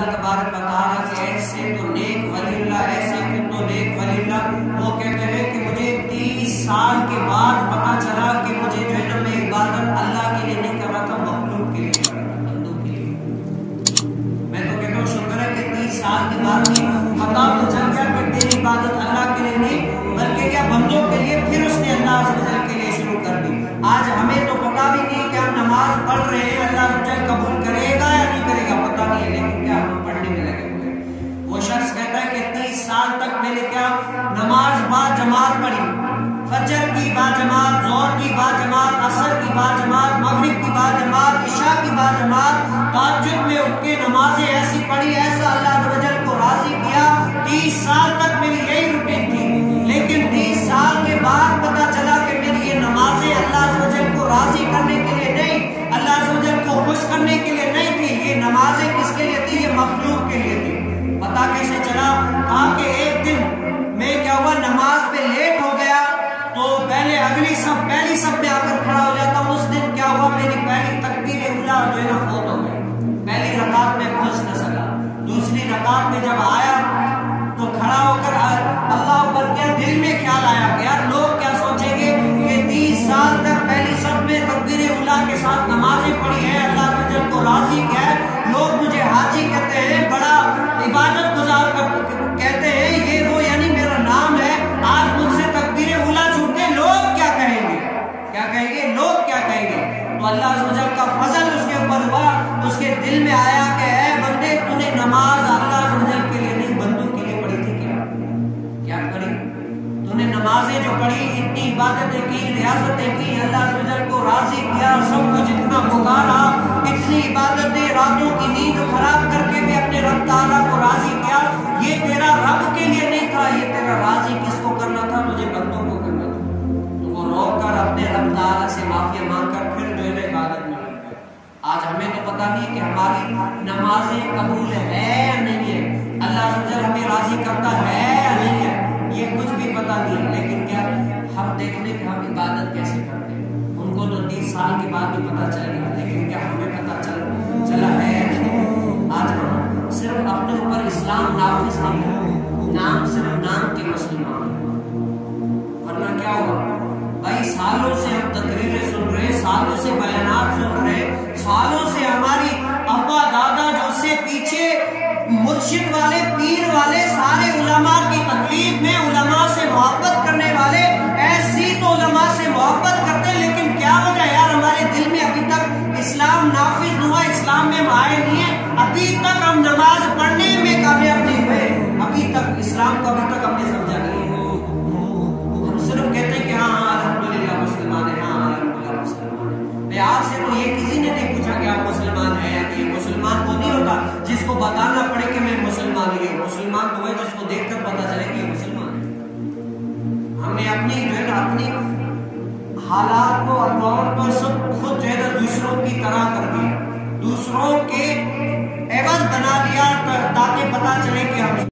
اللہ تبارک و تعالیٰ کے ایسے تو نیک ولی اللہ، ایسے تو نیک ولی اللہ، وہ کہتے ہیں کہ مجھے 30 سال کے بعد پتا چلا کہ مجھے جو ہے نا میں عبادت اللہ کے لیے نہیں کر رہا تھا، مخلوق کے لیے کر رہا تھا، بندوں کے لیے۔ میں تو کہتا ہوں شکر ہے کہ 30 سال کے بعد پتا تو چل گیا کہ تیری عبادت اللہ کے لیے نہیں بلکہ کیا بندوں کے لیے، پھر اس نے اللہ عز و جل کے لیے شروع کر دی۔ آج ہمیں تو پتا بھی نہیں کہ ہم نماز پڑھ رہے ہیں، اللہ عز و جل قبول کرے گا یا نہیں کرے گا پتا نہیں ہے، لیکن کیا ہم پڑھنے میں لگے ہوئے ہیں۔ وہ شخص کہتا ہے کہ 30 سال تک میں نے کیا نماز با جماعت پڑھی، فجر کی با جماعت، ظہر کی با جماعت، عصر کی با جماعت، مغرب کی با جماعت، عشاء کی با جماعت، تہجد میں اٹھ کے نمازیں ایسی پڑھی، ایسا اللہ عز و جل کو راضی کیا۔ 30 سال تک میری یہی روٹین تھی، لیکن 30 سال کے بعد پتا چلا کہ میری یہ نمازیں اللہ عز و جل کو راضی کرنے کے لیے نہیں، اللہ عز و جل کو خوش کرنے کے لیے نہیں تھی، یہ نمازیں کس کے لیے تھی؟ یہ مخلوق کے لیے تھی۔ پتا کیسے چلا؟ کہا کہ ایک دن میں کیا ہوا، نماز پہ لیٹ ہو گیا تو پہلے پہلی صف میں آ کر کھڑا ہو جاتا ہوں۔ اس دن کیا ہوا، میری پہلی تکبیر اولیٰ جو ہے نا فوت ہو گئی، پہلی رکعت میں پہنچ نہ سکا۔ دوسری رکعت میں جب آیا تو کھڑا ہو کر اللہ اکبر کیا، دل میں خیال آیا کہ یار لوگ کیا سوچیں گے کہ 30 سال تک پہلی صف میں تکبیر اولیٰ کے ساتھ نمازیں پڑھی ہیں، اللہ عز و جل کو راضی کیا ہے، لوگ مجھے حاجی کہتے ہیں، بڑا عبادت گزار کہتے ہیں، یہ وہ یعنی میرا نام ہے، آج مجھ سے تکبیر اولیٰ چھوٹ گئے، لوگ کیا کہیں گے، کیا کہیں گے، لوگ کیا کہیں گے۔ تو اللہ عز و جل کا فضل اس کے اوپر ہوا، اس کے دل میں آیا کہ اے بندے تو نے نماز اللہ عز و جل کے لیے نہیں بندوں کے لیے پڑھی تھی، کیا پڑھی تو نے؟ نمازیں جو پڑھی، اتنی عبادتیں کی، ریاضتیں کی، اللہ عز و جل کو راضی کیا، سب کچھ اتنا پکارا، اتنی عبادتیں، راتوں کی نیند خراب کر کے بھی اپنے رب تعالیٰ کو راضی کیا، یہ تیرا رب کے لیے نہیں تھا، یہ تیرا راضی کس کو کرنا تھا؟ مجھے بندوں کو کرنا تھا۔ تو وہ رو کر اپنے رب تعالیٰ سے معافی مانگ کر پھر جو ہے عبادت میں لگ گئے۔ آج ہمیں تو پتہ نہیں کہ ہماری نمازیں قبول ہے یا نہیں ہے، اللہ عز و جل ہمیں راضی کرتا ہے یا نہیں ہے، یہ کچھ بھی پتہ نہیں ہے، لیکن کیا ہم دیکھ لیں کہ ہم عبادت کیسے کرتے ہیں۔ ان کو تو 30 سال کے بعد بھی پتہ چل گیا، لیکن کیا ہمیں پتہ چلا ہے؟ آج ہم صرف اپنے اوپر اسلام نافذ نہیں ہے، نام صرف نام کے مسلمان ہیں، ورنہ کیا ہوگا؟ بھائی سالوں سے ہم تقریریں سن رہے، سالوں سے بیانات سن رہے، سالوں سے ہماری ابا دادا جو سے پیچھے مرشد والے، پیر والے، سارے علماء کی تکلیف میں، علماء سے محبت کرنے والے، ایسی تو علماء سے محبت کرتے ہیں، لیکن کیا وجہ یار ہمارے دل میں ابھی تک اسلام نافذ ہوا، اسلام میں ہم آئے نہیں ہیں، ابھی تک ہم نماز پڑھنے میں کامیاب نہیں ہوئے، ابھی تک اسلام کو ابھی تک ہم نے سمجھا نہیں ہے۔ ہم صرف کہتے ہیں کہ ہاں الحمدللہ مسلمان ہیں، ہاں الحمدللہ مسلمان ہیں۔ میں آپ سے تو یہ کسی نے نہیں پوچھا کہ آپ مسلمان ہیں یا نہیں۔ مسلمان وہ نہیں ہوتا جس کو بتانا پڑے کہ میں مسلمان ہوں، مسلمان تو ہے جس کو دیکھ کر پتا چلے کہ یہ مسلمان ہے۔ ہم نے اپنی جو ہے نا اپنی حالات کو طور پر سب خود جو ہے نا دوسروں کی طرح کر دیا، دوسروں کے عوض بنا دیا تاکہ پتا چلے کہ ہم